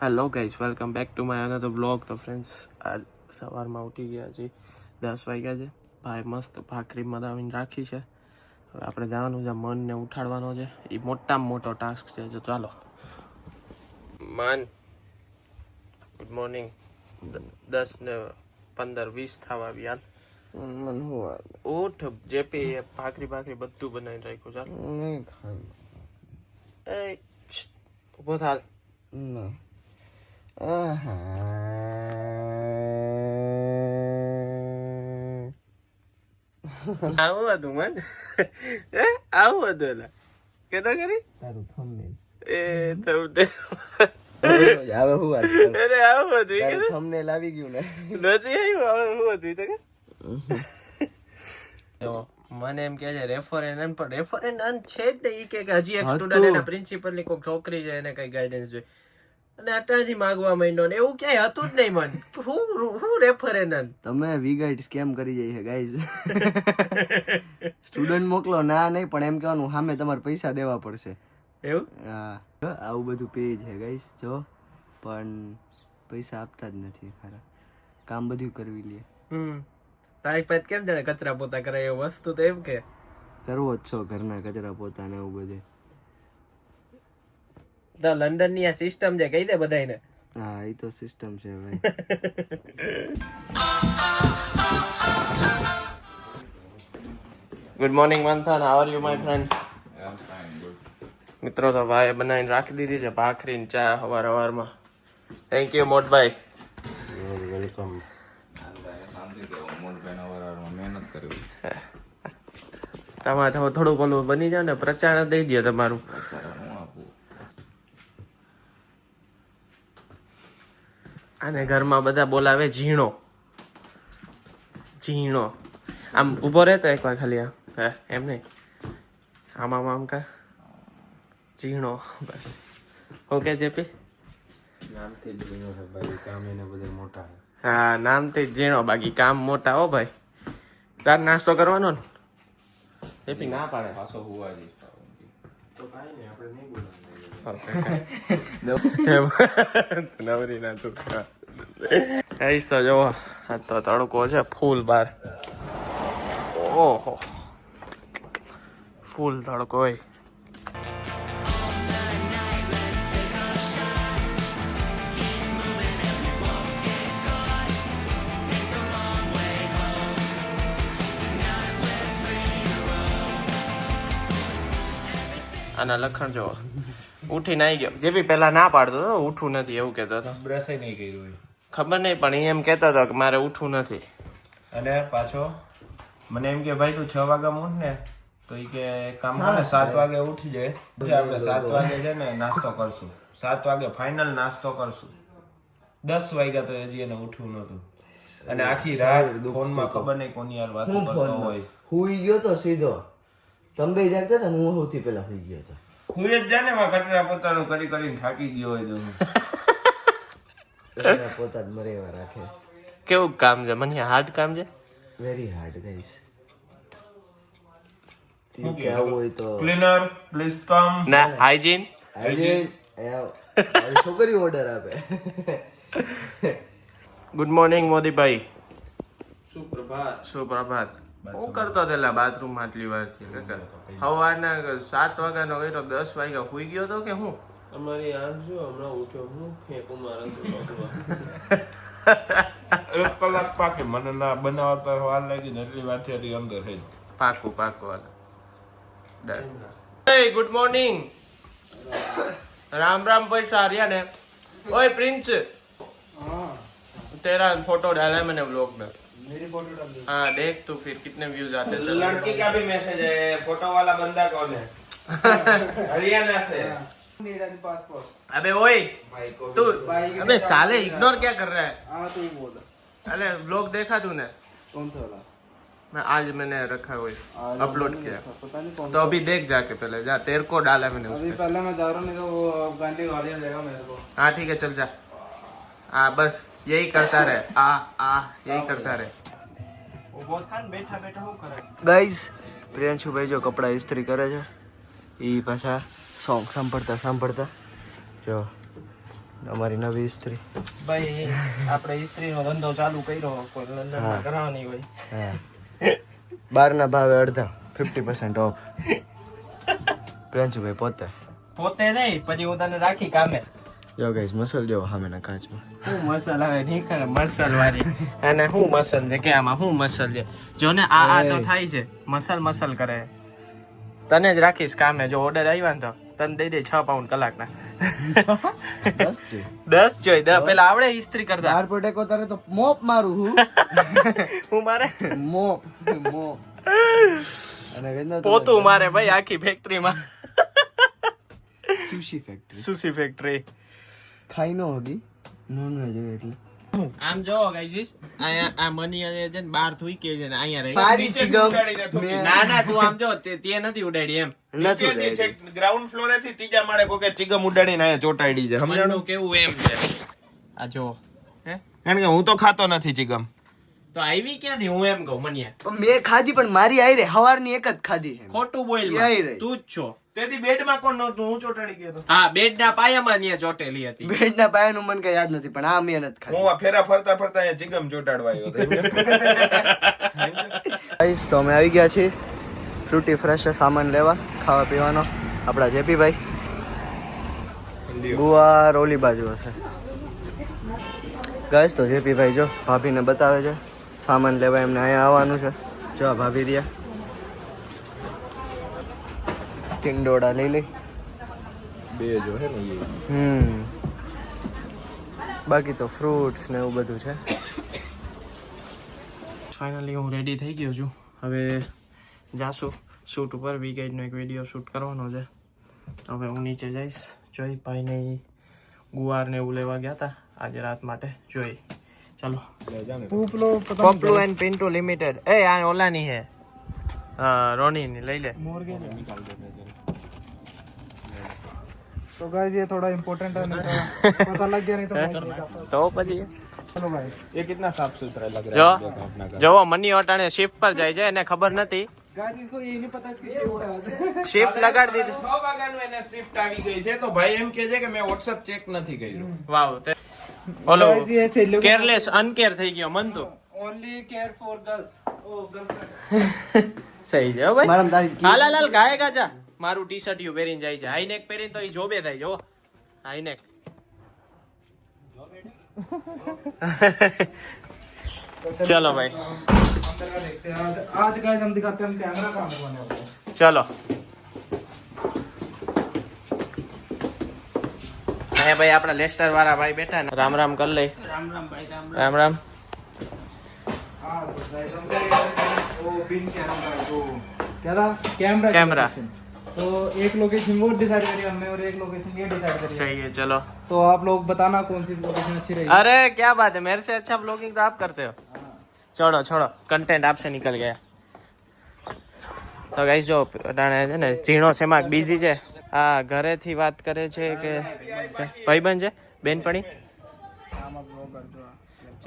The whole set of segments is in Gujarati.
Hello guys, welcome back to my another vlog. તો ફ્રેન્ડ્સ, આજ સવારમાં ઉઠી ગયા છે, 10 વાગ્યા છે. ભાઈ મસ્ત ભાખરી બનાવીને રાખી છે. હવે આપણે જવાનું છે, મનને ઉઠાડવાનો છે. એ મોટામાં મોટો ટાસ્ક છે. જો ચાલો મન, ગુડ મોર્નિંગ. 10 ને 15 20 થવા આવી. હાલ ઉઠ. જેપી ભાખરી બધું બનાવીને રાખ્યું. ચાલ એ ઉભો થાલ. આવું હતું મન, આવું હતું. એલા કેતો કરી તારું થંબનેલ એ થંબનેલ હવે હું વાત અરે આવું હતું કે થંબનેલ આવી ગયું ને નથી આવ્યું. હવે હું હતું તો કે મને એમ કે છે રેફરન્સ પણ રેફરન્સ છે જ ને. ઈ કે હજી એક સ્ટુડન્ટ એના પ્રિન્સિપલ ની કોઈ છોકરી છે, એને કઈ ગાઈડન્સ જોઈએ અને અટાથી માંગવા માંડ્યો ને એવું ક્યાંય હતું જ નહીં. મન હું રેફરન્સ તમે વીગાઈડ સ્કેમ કરી જાય છે ગાઈઝ. સ્ટુડન્ટ મોકલો ના નહીં, પણ એમ કહેવાનું સામે તમારે પૈસા દેવા પડશે એવું. હા, આવું બધું પેજ છે ગાઈઝ. જો પણ પૈસા આપતા જ નથી. ખરા કામ બધું કરવી લે. તારી પાસે કેમ જાણે કચરા પોતા કરે એ વસ્તુ તો એમ કે કરવો જ છો ઘરના કચરા પોતા ને એવું બધું. તો લંડન ની આ સિસ્ટમ છે, કહી દે બધાને. હા, એ તો સિસ્ટમ છે ભાઈ. ગુડ મોર્નિંગ મંથન, how are you my friend? મિત્રો, તો ભાઈ બનાવીને રાખી દીધી છે ભાખરી ને ચા સવારમાં. થેન્ક યુ મોટભાઈ. વેલકમ. તમારે થોડુંક ઓલું બની જાય ને, પ્રચાર દઈ દે તમારું. અને ઘરમાં બધા બોલાવે ઝીણો ઝીણો. આમ ઉભો રહેતો એકવાર ખાલી. આમ એમ નહીં, આમ કા ઝીણો બસ. ઓકે જેપી, નામથી જ ઝીણો છે ભાઈ, કામ એને બધે મોટા છે. હા, નામથી જ ઝીણો, બાકી કામ મોટા. હો ભાઈ, તાર નાસ્તો કરવાનો ને? જેપી ના પાડે પાછો હુવા જઈશ તો કાઈ નહીં, આપણે નહીં બોલાવીએ. નવરી ના તું આઈશ તો જોવો. આ તો તડકો છે ફૂલ બાર. ઓહો, ફૂલ તડકો હોય. આના લખણ જોવો. ઉઠીને આવી ગયો. જે બી પેલા ના પાડતો હતો ઉઠવું નથી એવું કેતો હતો. બ્રશ નહીં કર્યું ખબર નહીં, પણ એમ કેતો હતો કે મારે ઉઠવું નથી. અને પાછો મને એમ કે ભાઈ તું 6 વાગ્યા ઉઠ ને, તો એ કે કામ કરે 7 વાગે ઉઠી જાય. આપણે 7 વાગે છે ને નાસ્તો કરશું. 7 વાગે ફાઇનલ નાસ્તો કરશું. 10 વાગ્યા તો હજી એને ઉઠવું નતું. અને આખી રાત ફોનમાં ખબર નહીં કોની યાર વાતો કરતો હોય. હુઈ ગયો તો સીધો. તમે બે જાગતા હતા, હું સૌથી પહેલા હુઈ ગયો હતો. હુઈ જ જાને માં કચરા પોતાનું કરીને થાકી ગયો હોય તો પોતા જ મરે એવા રાખે. કેવું કામ છે? મને હાર્ડ કામ છે. Very hard guys. કે આવું હોય તો ક્લીનર પ્લીઝ કમ. ના, હાઇજીન. છોકરી ઓર્ડર આપે. ગુડ મોર્નિંગ મોદીભાઈ. સુપ્રભાત. હું કરતો પેલા બાથરૂમ માં આટલી વાર થી? સવારના 7 વાગ્યાનો કર્યો, 10 વાગ્યા હુઈ ગયો તો કે હું? અમારી આંખ જો હમણાં ઉઠ્યો, હું ફેંકું મારા. 1 કલાક પાકે. મને ના બનાવતા વાર લાગી ને એટલી વાર થી અંદર થઈ. પાકું done. Good morning. Ram Ram भाई सारिया ने. ओए प्रिंस, तेरा फोटो डाला है मैंने व्लॉग में. मेरी फोटो डाल दो. हाँ देख तू फिर कितने व्यूज आते हैं. लड़की का भी मैसेज है. फोटो वाला बंदा कौन है? हरियाणा से. पासपोर्ट. अबे ओए तू, अबे साले इग्नोर क्या कर रहा है? हाँ तो ही बोल. अरे व्लॉग देखा तूने? कौन सा वाला? मैं आज मैंने रखा हुआ अपलोड किया. पता नहीं कौन. तो अभी देख जाके पहले जा. तेरे को डाला मैंने अभी उसमें. पहले मैं जा रहा हूँ, नहीं तो वो गांधी गाड़ी देगा मेरे को. हाँ ठीक है चल जा. हाँ बस यही करता रहे. यही करता रहे. बैठा बैठा हूँ करे. ગાઈઝ, પ્રિયાંશુભાઈ જો કપડા ઇસ્ત્રી કરે છે. એ પાછા સોંગ સાંભળતા જો અમારી નવી ઇસ્ત્રી. ભાઈ આપણે ઇસ્ત્રીનો ધંધો ચાલુ કર્યો, કોઈ લંડનમાં કરવાની હોય. હા, બારના ભાવે અડધા, 50% ઓફ. પ્રિયાંશુભાઈ પોતે નહીં, પછી હું તને રાખી કામે. જો ગાઈસ મસલ જો સામેના કાચમાં. શું મસલ આવે નીકળે મસલ વાળી. અને શું મસલ છે કે આમાં શું મસલ છે? જો ને આ તો થાય છે, મસલ કરે. તને જ રાખીશ કામે, જો ઓર્ડર આવ્યા ને તો તને દઈ દે 6 પાઉન્ડ કલાકના. 10 જોઈ પેલા આવડે ઇસ્ત્રી કરતા. બાર પટેકો તારે તો મોપ મારું હું. હું મારે મોપ. અને પોતું મારે ભાઈ આખી ફેક્ટરીમાં. સુશી ફેક્ટરી ખાઈ નો હોગી નોન વેજ હોય એટલે. આમ જો ગાઈસ, આ મની છે ને બહાર થૂકે છે ને અહીંયા રહી. તારી ચિગમ ના તું આમ જો તે નથી ઉડાડી એમ. ગ્રાઉન્ડ ફ્લોરે થી ત્રીજા માળે કોકે ચીગમ ઉડાડીને અહીંયા ચોટાડી છે. મનનું કેવું એમ છે. આ જો હે, કારણ કે હું તો ખાતો નથી ચીગમ. તો આવી ક્યાંથી? હું એમ કહું મનિયા મેં ખાધી પણ મારી આઈ રે હવારની એક જ ખાધી છે. ખોટું બોલ આઈ રહી. તું જ છો. તેથી બેડમાં કોણ નહોતું, હું ચોટાડી ગયો હતો. હા, બેડના પાયામાં ન્યા ચોટેલી હતી. બેડના પાયાનું મને કઈ યાદ નથી પણ આ મેં નથી ખાધી. હું આ ફેરા ફરતા અહીંયા ચીગમ ચોટાડવા આવ્યો હતો. ગાઈસ તો અમે આવી ગયા છીએ ફ્રૂટી ફ્રેશ સામાન લેવા ખાવા પીવાનો. આપણા જેપીભાઈ ગુવાર ઓલી બાજુ હશે. ગાઈસ તો જેપીભાઈ જો ભાભીને બતાવે છે સામાન લેવા એમને અહીંયા આવવાનું છે. જો આ ભાભી રહ્યા ટિંડોળા લઈ લઈ. બે જો હે ને બાકી તો ફ્રૂટ્સ ને એવું બધું છે. ફાઇનલી હું રેડી થઈ ગયો છું. હવે જાશું શૂટ ઉપર. વીકેન્ડનો એક વિડીયો શૂટ કરવાનો છે. હવે હું નીચે જઈશ. જોઈ ભાઈને ગુવાર ને એવું લેવા ગયા હતા આજે રાત માટે. જોઈ ચલો. પોપલો એન્ડ પિન્ટુ લિમિટેડ. એ આ ઓલાની હે રોની ની લઈ લે. तो गाइस ये थोड़ा इम्पोर्टेंट है, नहीं तो पता लग गया नहीं तो તો પછી चलो भाई. ये कितना साफ सुथरा लग જો अपना घर. જોવો મની અટાણે શિફ્ટ પર જાય છે, એને ખબર નથી. गाइस इसको ये नहीं पता इसकी शिफ्ट है. શિફ્ટ લગાડી દીધી. 6 વાગ્યાનું એને શિફ્ટ આવી ગઈ છે તો ભાઈ એમ કહે છે કે મેં WhatsApp ચેક નથી કર્યું. વાવ તે ઓલો Guys ये ऐसे लोग કેરલેસ અનકેર થઈ ગયો મન તો. only care for girls. Oh girlfriend. સહી છે હો ભાઈ. મારા તારી હાલ હાલ હાલ ગાય ગાજા. મારું ટી શર્ટ યુ પહેરીને જાય છે. હાઈનેક પહેરીને તો ઈ જોબે થાય. જો હાઈનેક. ચલો ભાઈ अंदर का देखते हैं. आज गाइस हम दिखाते हैं हम कैमरा कहाँ लगाने वाले हैं. ચલો. હે ભાઈ આપણા લેસ્ટર વાળા ભાઈ બેઠા ને. રામ રામ કર લઈ. રામ રામ ભાઈ રામ રામ. हाँ तो गाइस हम वो पिन कैमरा तो क्या था कैमरा कैमरा. तो एक लोकेशन वो डिसाइड करी हमने और एक लोकेशन ये डिसाइड करी. सही है चलो. तो आप लोग बताना कौन सी लोकेशन अच्छी रहेगी. अरे क्या बात है, मेरे से अच्छा ब्लॉगिंग तो आप करते हो. छोड़ो छोड़ो, कंटेंट आपसे निकल गया. તો ગાઈસ જો અટાણે છે ને ઝીણો સેમાક બીજી છે. આ ઘરેથી વાત કરે છે કે ભાઈબંધ છે બેનપણી.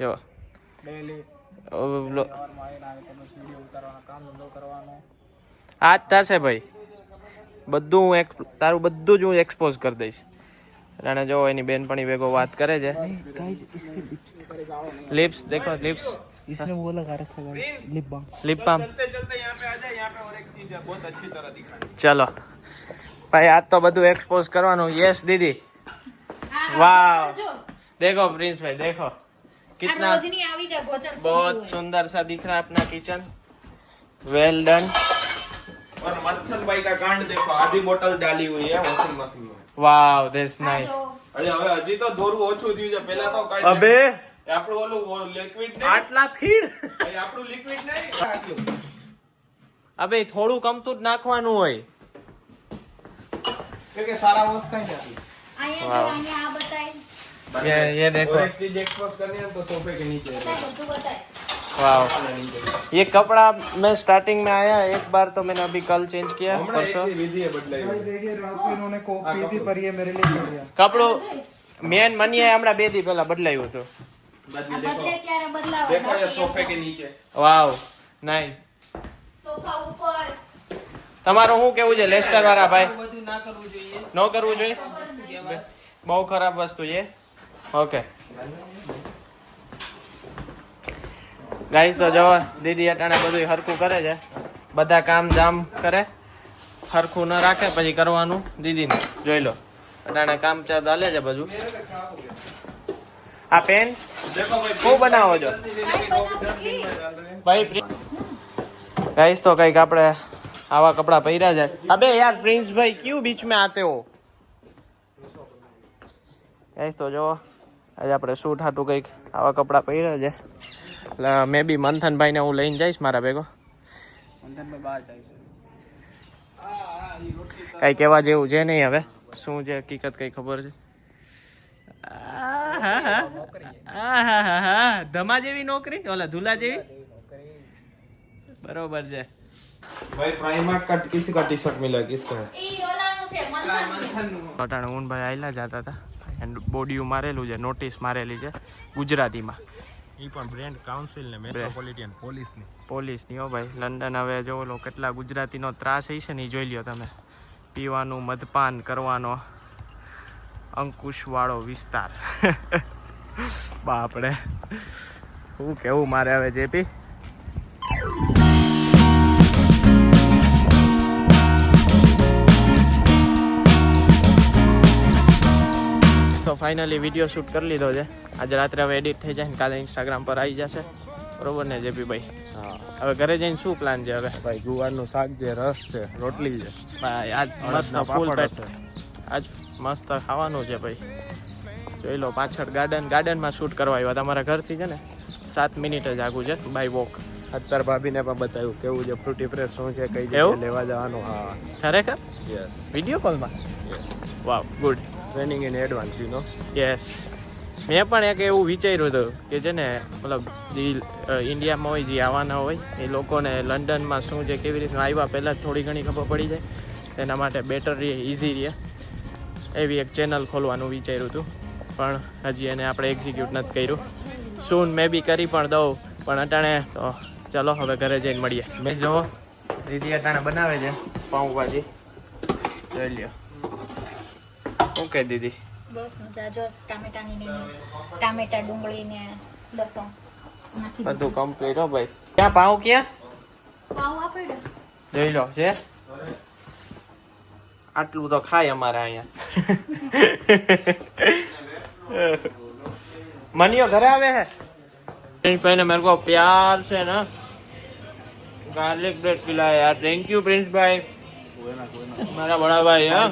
જો આ જ થશે ભાઈ. બધું હું તારું બધું જ હું એક્સપોઝ કરી દઈશ. રાણે જો એની બેનપણી ભેગો વાત કરે છે. लिप्स देखो लिप्स. इसने वो लगा रखा है लिप बाम. Lip balm. चलते चलते यहाँ पे आ जाए. यहाँ पे और एक चीज है बहुत अच्छी तरह दिखाई. चलो भाई आज तो બધું એક્સપોઝ કરવાનું. यस दीदी. वाह देखो प्रिंस भाई देखो कितना बहुत सुंदर सा दिख रहा है अपना किचन. Well done. और मत्थन भाई का कांड देखो. आधी बोतल डाली हुई है वॉशिंग मशीन में. वाव दैट्स नाइस. અરે હવે હજી તો દોરવું ઓછું થયું છે. પહેલા તો કઈ अबे આપણું ઓલું લિક્વિડ નહીં. આટલા ફીડ. આપણું લિક્વિડ નહીં આટલું. અબે થોડું કમતું જ નાખવાનું હોય. क्योंकि सारा वॉश कहीं जाती है. ये देखो और एक चीज एक्सपोज करनी है तो सोफे के नीचे. वाव. ये कपड़ा मैं स्टार्टिंग में आया एक बार तो मैंने अभी कल चेंज किया. હમણાં परसों એક વિધિ બદલાઈ भाई देखिए रात को इन्होंने कोक पी थी पर ये मेरे लिए कर दिया. કપડું મેન મનીએ હમણાં 2 દી પહેલા બદલાયું હતું. देखो ये सोफे के नीचे. વાવ નાઈસ. તમારું શું કેવું છે લેસ્ટર વાળા ભાઈ? ન કરવું જોઈએ. બહુ ખરાબ વસ્તુ છે. ઓકે ગાઈસ તો જો દીદી અટાણે બધું હરખું કરે છે, બધા કામ જામ કરે, હરખું ન રાખે પછી કરવાનું દીદીને જોઈ લો. અટાણે કામ ચાલે છે બધું. આ પેન શું બનાવો છો ભાઈ? ગાઈસ તો કઈક આપણે આવા કપડા પહેર્યા છે. અબે યાર પ્રિન્સ ભાઈ ક્યું બીચ में आते हो? ગાઈસ તો જો આજે આપણે શૂટ હાટું કઈક આવા કપડા પહેર્યા છે. એટલે મે બી મંથનભાઈ ને હું લઈને જઈશ મારા ભેગો. કઈ કેવા જેવું છે નહીં, હવે શું છે હકીકત કઈ ખબર છે? ધમા જેવી નોકરી, ઓલા ધુલા જેવી. બરોબર છે भाई प्राइमर का किसी का टी शर्ट मिला किसका है? અટાણે ઊનભાઈ આયલા જતા હતા. બોડીયું મારેલું છે, નોટિસ મારેલી છે ગુજરાતીમાં. ઈ પણ બ્રાન્ડ કાઉન્સિલ ને મેટ્રોપોલિટન પોલીસની. પોલીસની હો ભાઈ. લંડન હવે જો લો કેટલા ગુજરાતીનો ત્રાસ હશે ને એ જોઈ લ્યો તમે. પીવાનું, મદપાન કરવાનો અંકુશવાળો વિસ્તાર. બાપડે શું કેવું મારે હવે જેપી. તો ફાઇનલી વિડીયો શૂટ કરી લીધો છે. આજે રાત્રે હવે એડિટ થઈ જાય ને કાલે ઇન્સ્ટાગ્રામ પર આવી જશે. બરોબર ને જેપી ભાઈ? હા હવે ઘરે જઈને શું પ્લાન છે હવે? ભાઈ ગુવારનું શાક છે, રસ છે, રોટલી છે, ભાઈ આજ મસ્ત ફૂલ પેટ આજ મસ્ત ખાવાનું છે ભાઈ. જોઈ લો પાછળ ગાર્ડનમાં શૂટ કરવા આવ્યા. તમારા ઘરથી છે ને 7 મિનિટ જ આગું છે બાય વોક. અત્યારે ભાભીને પણ બતાવ્યું કેવું છે, ફ્રૂટી ફ્રેશ શું છે, કઈ એવું? જગ્યાએ લેવા જવાનું. હા ખરેખર યસ વિડીયો કોલમાં? Yes wow good. Training in advance you know. Yes મેં પણ એક એવું વિચાર્યું હતું કે છે ને મતલબ જે ઇન્ડિયામાં હોય જે આવવાના હોય એ લોકોને લંડનમાં શું છે કેવી રીતના આવ્યા પહેલાં જ થોડી ઘણી ખબર પડી જાય. એના માટે બેટર રહે, ઇઝી રહે એવી એક ચેનલ ખોલવાનું વિચાર્યું હતું. પણ હજી એને આપણે એક્ઝિક્યુટ નથી કર્યું. સૂન મેં બી કરી પણ દઉં, પણ અટાણે તો ચલો હવે ઘરે જઈને મળીએ. મેં જો દીદી અટાણે બનાવે છે પાઉંભાજી, જોઈ લ્યો. ઓકે દીદી બસ મજા. જો ટામેટાની ને ટામેટા, ડુંગળી ને લસણ નાખી બધું કમ્પ્લીટ હો ભાઈ. ક્યાં પાઉં ક્યાં પાવ આપડે જોઈ લો છે. આટલું તો ખાય અમારે અહીંયા. મનિયો ઘરે આવે है प्रिंस भाई ने मेरे को प्यार से ना गार्लिक ब्रेड खिलाया यार. थैंक यू प्रिंस भाई, हमारा बड़ा भाई है.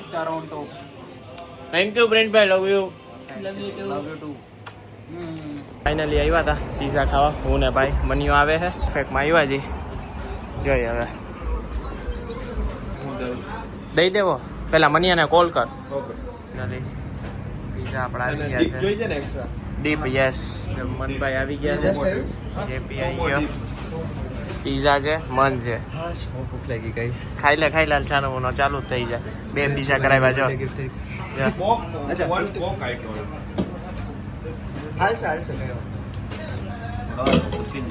थैंक यू प्रिंस भाई, लव यू. ફાઇનલી આવ્યા હતા પીઝા ખાવા. હું ને ભાઈ મનિયો આવે છે ફેકમાં આવ્યા જી. જોઈએ હવે દઈ દેવો. પેલા મનિયાને કોલ કર. ઓકે પીઝા આપણા આવી ગયા છે. જોઈએ ને એક્સ્ટ્રા ડીપ યસ. મનભાઈ આવી ગયા છે. જેપી આવી ગયો. પીઝા છે, મન છે. હા બહુ ભૂખ લાગી ગાઈસ. ખાઈ લે છાનો મોનો ચાલુ જ થઈ જાય. 2 પીઝા કરાવ્યા જો. પોક વન પોક આઈટમ. હાલશે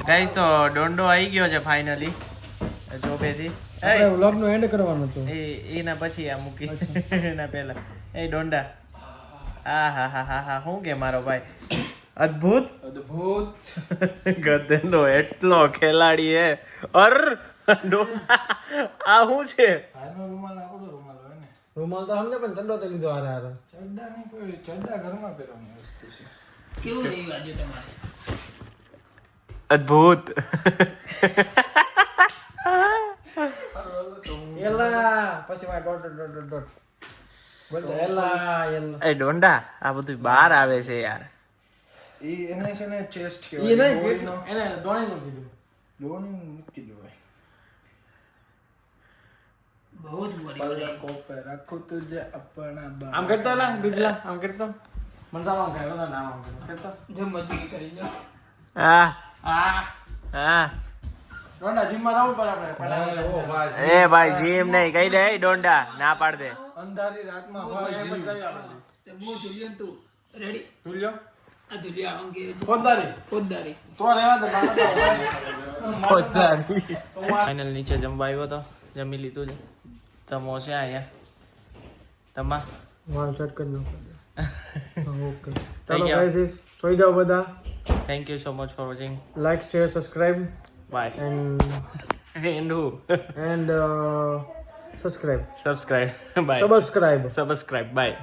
ગાઈસ તો ડોન્ડો આવી ગયો છે ફાઇનલી જોબેથી. આપણે વ્લોગ નો એન્ડ કરવાનો હતો. એના પછી આ મૂકી એના પહેલા. એ ડોંડા હા શું કે મારો ભાઈ અદ્ભુત ગધેડો એટલો ખેલાડી હે. અર ડોંડા આ શું છે? રૂમાલ આપણો રૂમાલ હોય ને. રૂમાલ તો સમજે પણ ચડ્ડો તો લીધો હારે. ચડ્ડા નહીં, કોઈ ચડ્ડા ઘરમાં પહેરવાની વસ્તુ છે. કેવું રહ્યું આજે તમારે? અદ્ભુત. એલા પછી માં ડોટ બોલતો એલા. એ ડોંડા આ બધું બહાર આવે છે યાર. એને છે ને ચેસ્ટ કહેવાય. એને દોણી નું કીધું. દોણી મૂકી દેવાય. બહુ જ મરી કોપે રાખો તુજે અપના બા. આમ કરતો લા બિજલા આમ કરતો. મન તો આમ કર્યો ના આમ કરતો. જો મજૂરી કરી લો. હા ડોંડા જીમ માં જવું પડે આપણે. ઓ ભાઈ એ ભાઈ જીમ નહીં કહી દે. ડોંડા ના પાડ દે. અંધારી રાતમાં ભાઈ બચાવી આપણે. તે મો ધુલિયન તું રેડી ધુલિયો આ ધુલિયા અંગે ફોજદારી તો રહેવા દે. ફોજદારી. ફાઇનલ નીચે જમવા આવ્યો તો જમી લીધું છે. તમો છે આયા તમા વાળ સેટ કરી ઓકે ચાલો ગાઈસ સોઈ જાઓ બધા. Thank you so much for watching. Like share subscribe bye. And subscribe subscribe. Bye. Bye. Subscribe. By.